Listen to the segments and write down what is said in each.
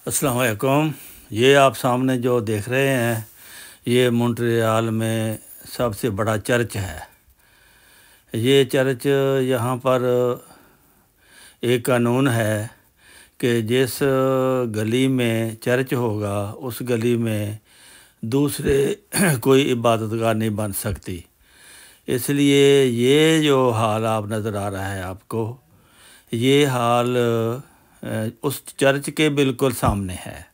अस्सलाम वालेकुम। ये आप सामने जो देख रहे हैं ये मॉन्ट्रियल में सबसे बड़ा चर्च है। ये चर्च यहाँ पर एक कानून है कि जिस गली में चर्च होगा उस गली में दूसरे कोई इबादतगाह नहीं बन सकती। इसलिए ये जो हाल आप नज़र आ रहा है आपको, ये हाल उस चर्च के बिल्कुल सामने है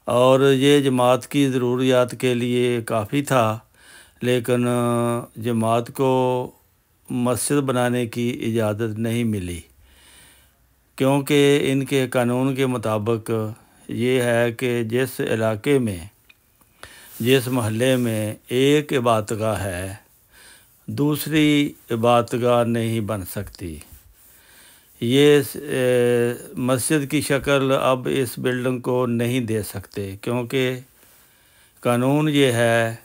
और ये जमात की ज़रूरियात के लिए काफ़ी था, लेकिन जमात को मस्जिद बनाने की इजाज़त नहीं मिली, क्योंकि इनके कानून के मुताबिक ये है कि जिस इलाके में, जिस महल्ले में एक इबादतगाह है, दूसरी इबादतगाह नहीं बन सकती। ये मस्जिद की शक्ल अब इस बिल्डिंग को नहीं दे सकते, क्योंकि कानून ये है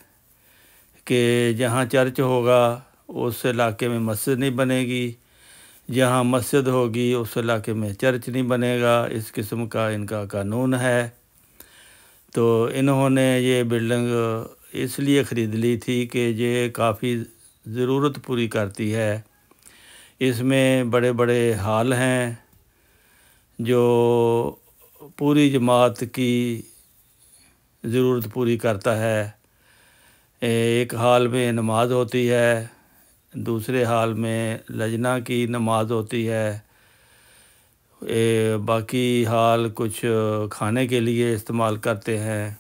कि जहाँ चर्च होगा उस इलाके में मस्जिद नहीं बनेगी, जहाँ मस्जिद होगी उस इलाके में चर्च नहीं बनेगा। इस किस्म का इनका कानून है। तो इन्होंने ये बिल्डिंग इसलिए ख़रीद ली थी कि ये काफ़ी ज़रूरत पूरी करती है। इसमें बड़े बड़े हाल हैं जो पूरी जमात की ज़रूरत पूरी करता है। एक हाल में नमाज होती है, दूसरे हाल में लजना की नमाज होती है, बाकी हाल कुछ खाने के लिए इस्तेमाल करते हैं।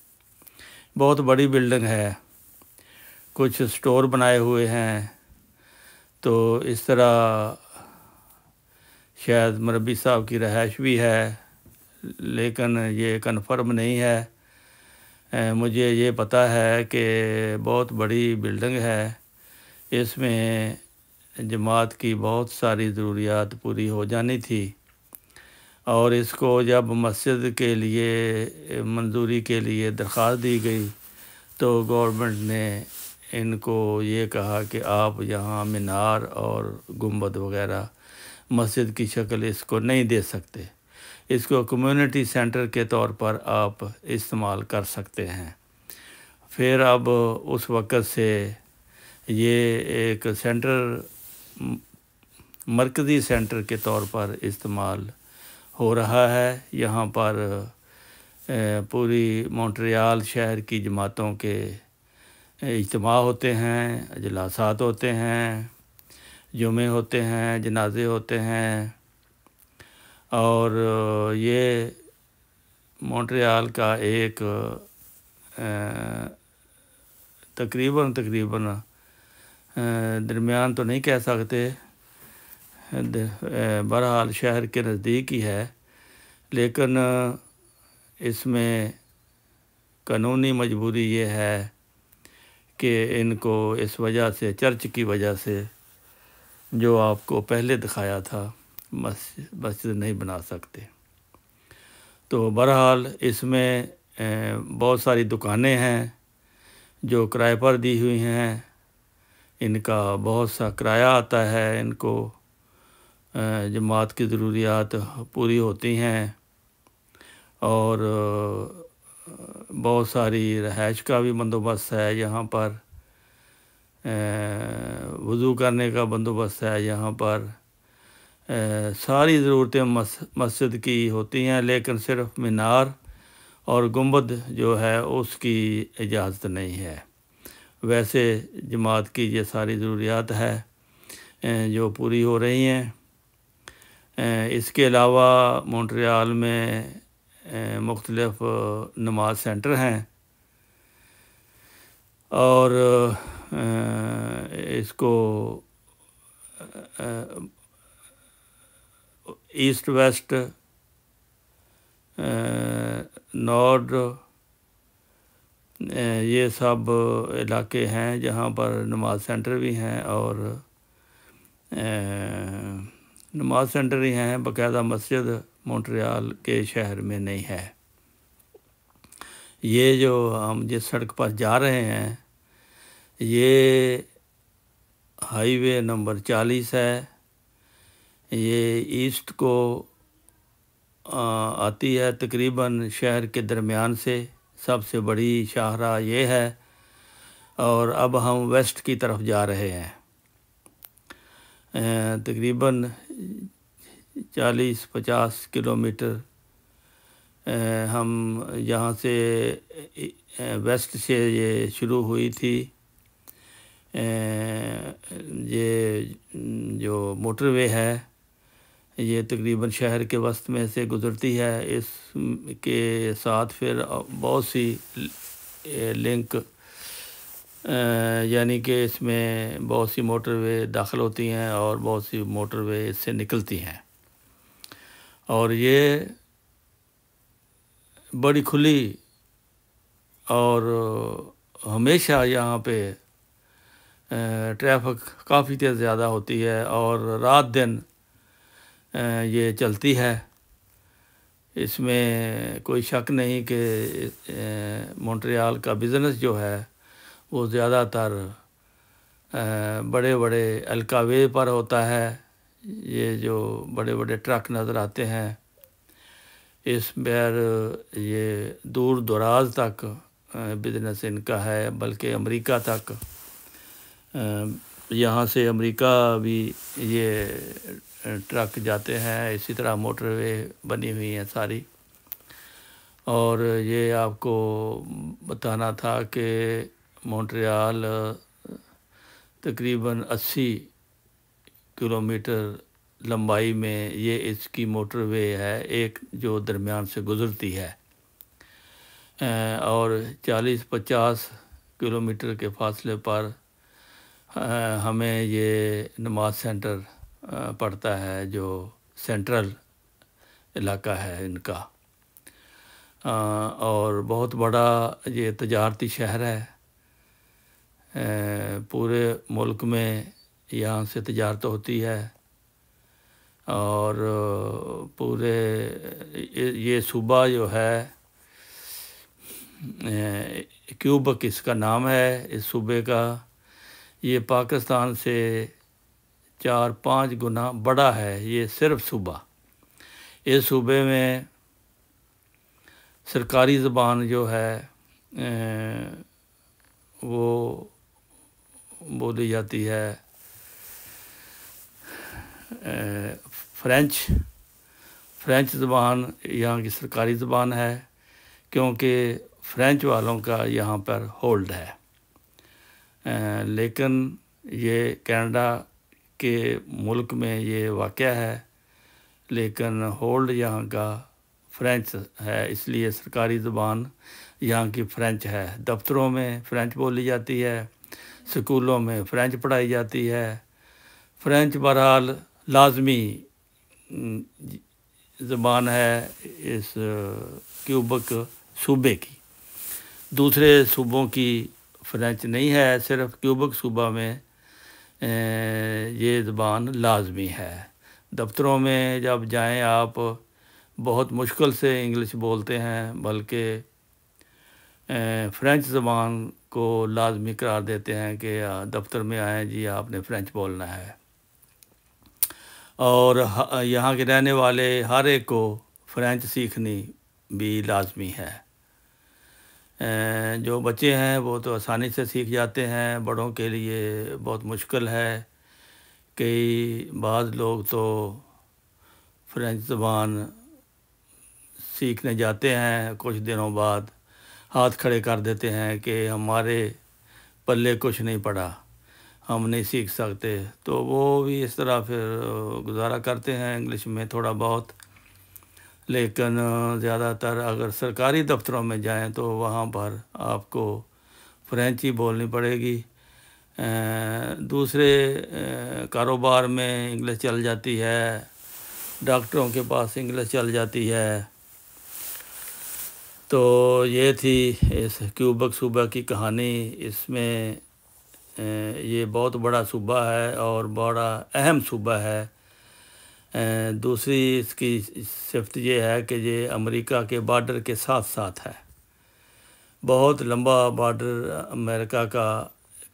बहुत बड़ी बिल्डिंग है, कुछ स्टोर बनाए हुए हैं। तो इस तरह शायद मरबी साहब की रहाइश भी है, लेकिन ये कन्फर्म नहीं है। मुझे ये पता है कि बहुत बड़ी बिल्डिंग है, इसमें जमात की बहुत सारी ज़रूरियात पूरी हो जानी थी और इसको जब मस्जिद के लिए मंजूरी के लिए दरख्वास्त दी गई तो गवर्नमेंट ने इनको ये कहा कि आप यहाँ मीनार और गुंबद वगैरह मस्जिद की शक्ल इसको नहीं दे सकते, इसको कम्युनिटी सेंटर के तौर पर आप इस्तेमाल कर सकते हैं। फिर अब उस वक़्त से ये एक सेंटर, मरकज़ी सेंटर के तौर पर इस्तेमाल हो रहा है। यहाँ पर पूरी मॉन्ट्रियल शहर की जमातों के इज्तिमा होते हैं, अजलासात होते हैं, जुमे होते हैं, जनाजे होते हैं और ये मॉन्ट्रियल का एक तकरीबन दरमियान तो नहीं कह सकते, बहरहाल शहर के नज़दीक ही है, लेकिन इसमें कानूनी मजबूरी ये है कि इनको इस वजह से, चर्च की वजह से जो आपको पहले दिखाया था, मस्जिद नहीं बना सकते। तो बहरहाल इसमें बहुत सारी दुकानें हैं जो किराए पर दी हुई हैं, इनका बहुत सा किराया आता है, इनको जमात की ज़रूरियात पूरी होती हैं और बहुत सारी रहाइश का भी बंदोबस्त है यहाँ पर, वज़ू करने का बंदोबस्त है यहाँ पर, सारी ज़रूरतें मस्जिद की होती हैं, लेकिन सिर्फ मीनार और गुंबद जो है उसकी इजाज़त नहीं है। वैसे जमात की ये सारी ज़रूरियात है जो पूरी हो रही हैं। इसके अलावा मॉन्ट्रियल में मुख्तलिफ़ नमाज सेंटर हैं और इसको ईस्ट वेस्ट, नॉर्थ, ये सब इलाके हैं जहाँ पर नमाज सेंटर भी हैं और नमाज सेंटर ही हैं, बाकायदा मस्जिद मॉन्ट्रियल के शहर में नहीं है। ये जो हम जिस सड़क पर जा रहे हैं ये हाईवे नंबर 40 है। ये ईस्ट को آتی ہے تقریباً شہر کے درمیان سے، سب سے بڑی شاہراہ یہ ہے، اور اب ہم ویسٹ کی طرف جا رہے ہیں۔ تقریباً 40-50 کلومیٹر ہم یہاں سے ویسٹ سے یہ شروع ہوئی تھی۔ یہ جو موٹر وے ہے یہ تقریباً شہر کے وسط میں سے گزرتی ہے، اس کے ساتھ پھر بہت سی لنک یعنی کہ اس میں بہت سی موٹر وے داخل ہوتی ہیں اور بہت سی موٹر وے اس سے نکلتی ہیں، اور یہ بڑی کھلی اور ہمیشہ یہاں پہ ٹریفک کافی تیز زیادہ ہوتی ہے، اور رات دن یہ چلتی ہے۔ اس میں کوئی شک نہیں کہ مونٹریال کا بزنس جو ہے وہ زیادہ تر بڑے بڑے الکا وے پر ہوتا ہے۔ یہ جو بڑے بڑے ٹرک نظر آتے ہیں اس پر یہ دور دراز تک بزنس ان کا ہے، بلکہ امریکہ تک، یہاں سے امریکہ بھی یہ ٹرک جاتے ہیں۔ اسی طرح موٹر وے بنی ہوئی ہیں ساری، اور یہ آپ کو بتانا تھا کہ مونٹریال تقریباً 80 کلومیٹر لمبائی میں یہ اس کی موٹر وے ہے، ایک جو درمیان سے گزرتی ہے، اور 40-50 کلومیٹر کے فاصلے پر ہمیں یہ نماز سینٹر پڑتا ہے جو سینٹرل علاقہ ہے ان کا، اور بہت بڑا یہ تجارتی شہر ہے۔ پورے ملک میں یہاں سے تجارت ہوتی ہے، اور پورے یہ صوبہ جو ہے کیوبک اس کا نام ہے، اس صوبے کا، یہ پاکستان سے 4-5 گنا بڑا ہے یہ صرف صوبہ۔ اس صوبے میں سرکاری زبان جو ہے وہ بولی جاتی ہے فرینچ زبان یہاں کی سرکاری زبان ہے، کیونکہ فرینچ والوں کا یہاں پر ہولڈ ہے۔ لیکن یہ کینیڈا کے ملک میں یہ واقع ہے، لیکن ہولڈ یہاں کا فرینچ ہے، اس لیے سرکاری زبان یہاں کی فرینچ ہے۔ دفتروں میں فرینچ بولی جاتی ہے، سکولوں میں فرینچ پڑھائی جاتی ہے۔ فرینچ بہرحال لازمی زبان ہے اس کیوبک صوبے کی، دوسرے صوبوں کی فرینچ نہیں ہے، صرف کیوبک صوبہ میں یہ زبان لازمی ہے۔ دفتروں میں جب جائیں آپ بہت مشکل سے انگلش بولتے ہیں، بلکہ فرینچ زبان کو لازمی قرار دیتے ہیں کہ دفتر میں آئیں جی آپ نے فرینچ بولنا ہے، اور یہاں کے رہنے والے ہر ایک کو فرینچ سیکھنی بھی لازمی ہے۔ جو بچے ہیں وہ تو آسانی سے سیکھ جاتے ہیں، بڑوں کے لیے بہت مشکل ہے۔ بعض لوگ تو فرینچ زبان سیکھنے جاتے ہیں، کچھ دنوں بعد ہاتھ کھڑے کر دیتے ہیں کہ ہمارے پلے کچھ نہیں پڑا، ہم نہیں سیکھ سکتے، تو وہ بھی اس طرح پھر گزارا کرتے ہیں انگلش میں تھوڑا بہت۔ لیکن زیادہ تر اگر سرکاری دفتروں میں جائیں تو وہاں پر آپ کو فرینچ ہی بولنی پڑے گی۔ دوسرے کاروبار میں انگلش چل جاتی ہے، ڈاکٹروں کے پاس انگلش چل جاتی ہے۔ تو یہ تھی اس کیوبک صوبہ کی کہانی۔ اس میں یہ بہت بڑا صوبہ ہے اور بڑا اہم صوبہ ہے۔ دوسری اس کی صفت یہ ہے کہ یہ امریکہ کے بارڈر کے ساتھ ساتھ ہے، بہت لمبا بارڈر امریکہ کا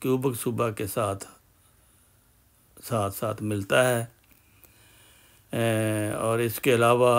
کیوبک صوبہ کے ساتھ ملتا ہے، اور اس کے علاوہ